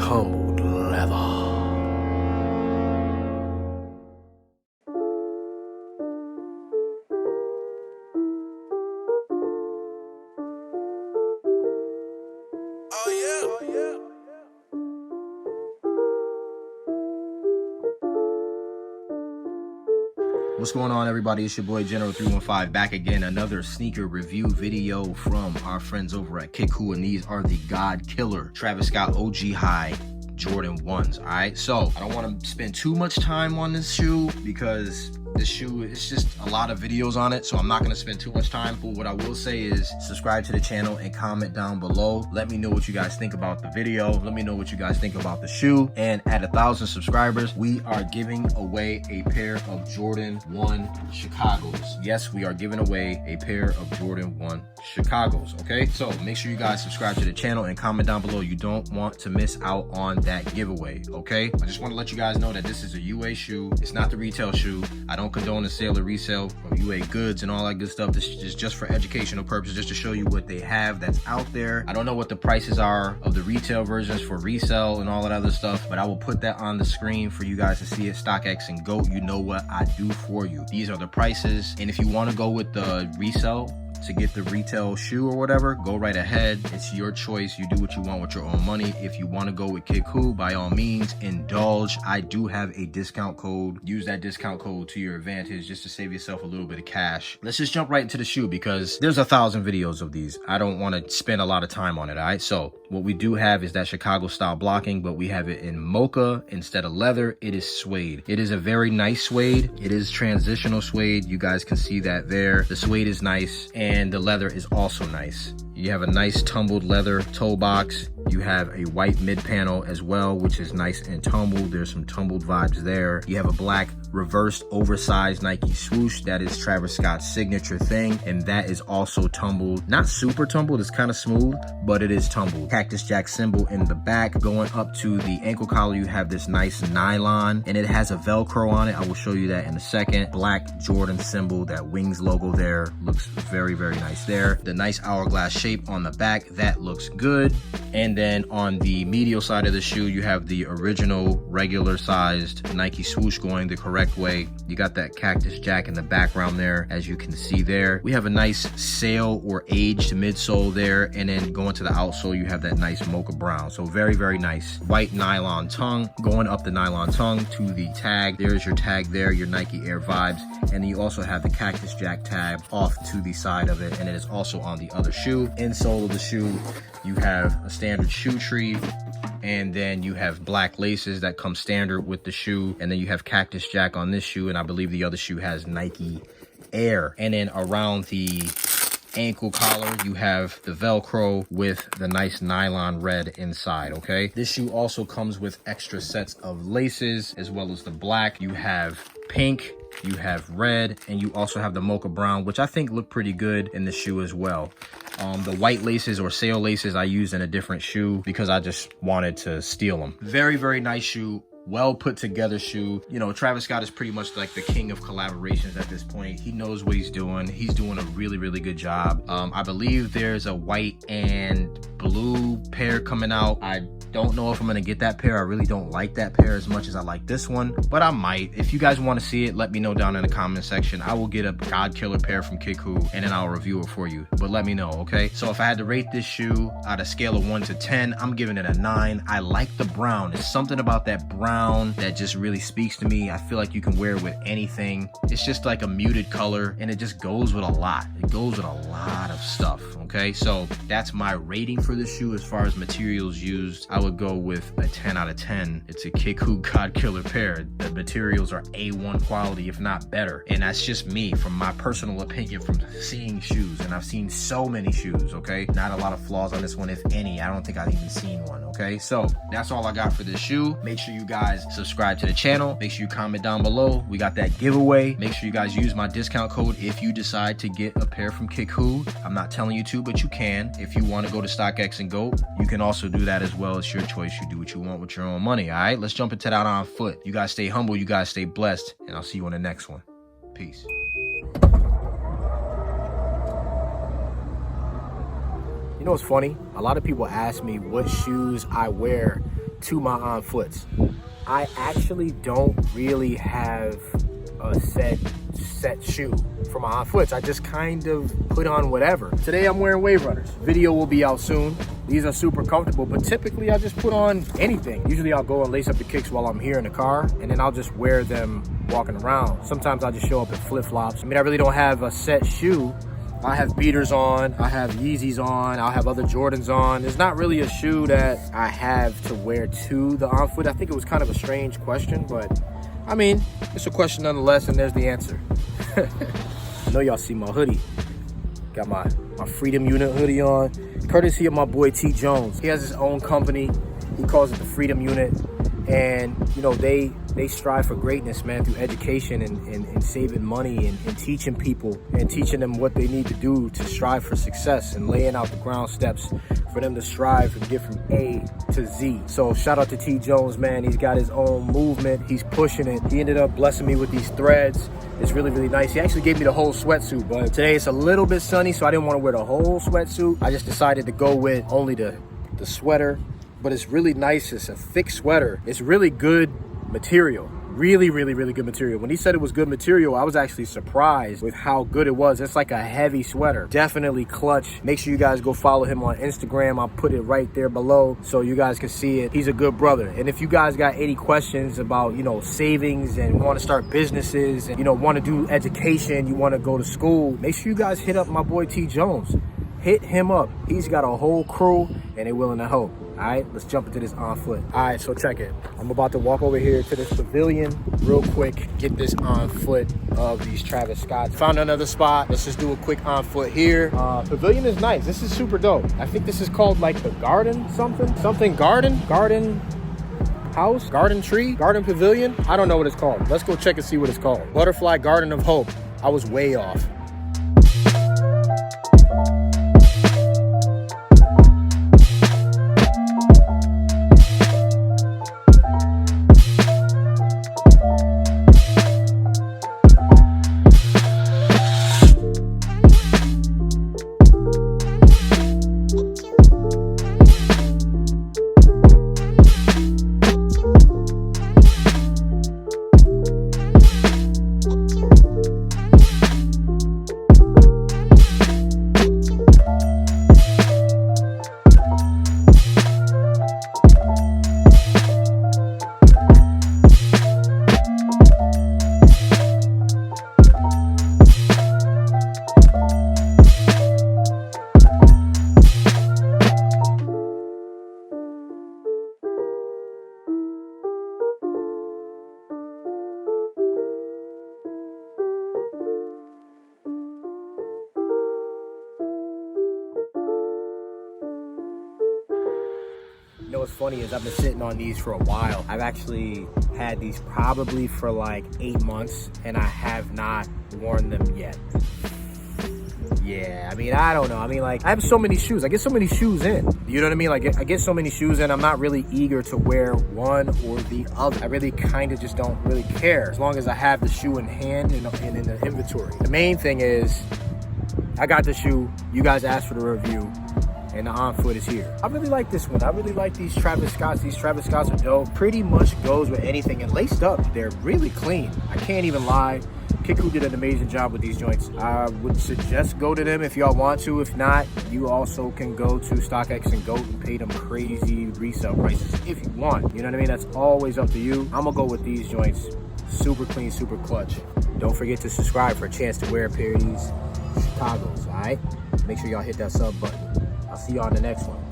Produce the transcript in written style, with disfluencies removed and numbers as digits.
Untitled Leather. What's going on, everybody? It's your boy General315 back again. Another sneaker review video from our friends over at Kiku, and these are the God Killer Travis Scott OG High Jordan 1s. All right, so I don't want to spend too much time on this shoe because this shoe, it's just a lot of videos on it, so I'm not going to spend too much time. But what I will say is subscribe to the channel and comment down below. Let me know what you guys think about the video. Let me know what you guys think about the shoe. And at 1,000 subscribers, we are giving away a pair of Jordan 1 Chicago's. Yes, we are giving away a pair of Jordan 1 Chicago's. Okay, so make sure you guys subscribe to the channel and comment down below. You don't want to miss out on that giveaway. Okay, I just want to let you guys know that this is a UA shoe. It's not the retail shoe. I don't condone the sale or resale of UA goods and all that good stuff. This is just for educational purposes, just to show you what they have that's out there. I don't know what the prices are of the retail versions for resale and all that other stuff, but I will put that on the screen for you guys to see it. StockX and GOAT, you know what I do for you. These are the prices, and if you want to go with the resale to get the retail shoe or whatever, go right ahead. It's your choice. You do what you want with your own money. If you want to go with Kiku, by all means, indulge. I do have a discount code. Use that discount code to your advantage just to save yourself a little bit of cash. Let's just jump right into the shoe because there's 1,000 videos of these. I don't want to spend a lot of time on it. All right, so what we do have is that Chicago style blocking, but we have it in mocha instead of leather. It is suede. It is a very nice suede. It is transitional suede. You guys can see that there. The suede is nice, and the leather is also nice. You have a nice tumbled leather toe box. You have a white mid panel as well, which is nice and tumbled. There's some tumbled vibes there. You have a black reversed oversized Nike swoosh. That is Travis Scott's signature thing, and that is also tumbled. Not super tumbled, it's kind of smooth, but it is tumbled. Cactus Jack symbol in the back. Going up to the ankle collar, you have this nice nylon, and it has a Velcro on it. I will show you that in a second. Black Jordan symbol, that wings logo there looks very, very nice there. The nice hourglass shape on the back, that looks good. And then on the medial side of the shoe, you have the original regular sized Nike swoosh going the correct way. You got that Cactus Jack in the background there, as you can see there. We have a nice sail or aged midsole there, and then going to the outsole, you have that nice mocha brown. So very, very nice. White nylon tongue. Going up the nylon tongue to the tag, there's your tag there, your Nike Air Vibes. And then you also have the Cactus Jack tag off to the side of it, and it is also on the other shoe. Insole of the shoe, you have a standard shoe tree, and then you have black laces that come standard with the shoe, and then you have Cactus Jack on this shoe, and I believe the other shoe has Nike Air. And then around the ankle collar, you have the Velcro with the nice nylon red inside. Okay, this shoe also comes with extra sets of laces, as well as the black. You have pink, you have red, and you also have the mocha brown, which I think look pretty good in the shoe as well. The white laces or sail laces I used in a different shoe because I just wanted to steal them. Very, very nice shoe. Well put together shoe. You know, Travis Scott is pretty much like the king of collaborations at this point. He knows what he's doing. He's doing a really, really good job. I believe there's a white and blue pair coming out. I don't know if I'm gonna get that pair. I really don't like that pair as much as I like this one, but I might. If you guys want to see it, let me know down in the comment section. I will get a God Killer pair from Kiku, and then I'll review it for you, but let me know. Okay, so if I had to rate this shoe out of scale of 1 to 10, I'm giving it a 9. I like the brown. There's something about that brown that just really speaks to me. I feel like you can wear it with anything. It's just like a muted color, and it just goes with a lot. It goes with a lot of stuff. Okay, so that's my rating for this shoe. As far as materials used, I would go with a 10 out of 10. It's a Kiku God Killer pair. The materials are A1 quality, if not better. And that's just me, from my personal opinion, from seeing shoes. And I've seen so many shoes, okay? Not a lot of flaws on this one, if any. I don't think I've even seen one, okay? So that's all I got for this shoe. Make sure you guys subscribe to the channel. Make sure you comment down below. We got that giveaway. Make sure you guys use my discount code if you decide to get a pair from Kiku. I'm not telling you to, but you can. If you want to go to StockX and GOAT, you can also do that as well. It's your choice. You do what you want with your own money. All right, let's jump into that on foot. You guys stay humble, you guys stay blessed, and I'll see you on the next one. Peace. You know what's funny? A lot of people ask me what shoes I wear to my on foots. I actually don't really have a set shoe for my on foots. I just kind of put on whatever. Today I'm wearing Wave Runners. Video will be out soon. These are super comfortable, but typically I just put on anything. Usually I'll go and lace up the kicks while I'm here in the car, and then I'll just wear them walking around. Sometimes I'll just show up in flip-flops. I mean, I really don't have a set shoe. I have beaters on, I have Yeezys on, I'll have other Jordans on. There's not really a shoe that I have to wear to the on foot. I think it was kind of a strange question, but I mean, it's a question nonetheless, and there's the answer. I know y'all see my hoodie. Got my Freedom Unit hoodie on, courtesy of my boy T Jones. He has his own company. He calls it the Freedom Unit. And you know, they strive for greatness, man, through education and saving money and teaching people and teaching them what they need to do to strive for success and laying out the ground steps for them to strive and get from A to Z. So shout out to T Jones, man. He's got his own movement. He's pushing it. He ended up blessing me with these threads. It's really, really nice. He actually gave me the whole sweatsuit, but today it's a little bit sunny, so I didn't want to wear the whole sweatsuit. I just decided to go with only the sweater. But it's really nice. It's a thick sweater. It's really good material. Really, really, really good material. When he said it was good material, I was actually surprised with how good it was. It's like a heavy sweater. Definitely clutch. Make sure you guys go follow him on Instagram. I'll put it right there below so you guys can see it. He's a good brother. And if you guys got any questions about, you know, savings and want to start businesses and, you know, want to do education, you want to go to school, make sure you guys hit up my boy T Jones. Hit him up. He's got a whole crew and they're willing to help. All right, let's jump into this on foot. All right, so check it. I'm about to walk over here to this pavilion real quick, get this on foot of these Travis Scotts. Found another spot. Let's just do a quick on foot here. Pavilion is nice. This is super dope. I think this is called like the garden something garden house, garden tree, garden pavilion. I don't know what it's called. Let's go check and see what it's called. Butterfly Garden of Hope. I was way off. You know what's funny is I've been sitting on these for a while. I've actually had these probably for like 8 months and I have not worn them yet. Yeah, I mean, I don't know. I mean, like, I have so many shoes. I get so many shoes in. You know what I mean? Like, I get so many shoes in. I'm not really eager to wear one or the other. I really kind of just don't really care as long as I have the shoe in hand and in the inventory. The main thing is I got the shoe. You guys asked for the review. And the on foot is here. I really like this one. I really like these Travis Scotts. These Travis Scotts are dope. Pretty much goes with anything. And laced up, they're really clean. I can't even lie. Kiku did an amazing job with these joints. I would suggest go to them if y'all want to. If not, you also can go to StockX and GOAT and pay them crazy resale prices if you want. You know what I mean? That's always up to you. I'm gonna go with these joints. Super clean, super clutch. Don't forget to subscribe for a chance to wear a pair of these Chicagos, all right? Make sure y'all hit that sub button. I'll see y'all in the next one.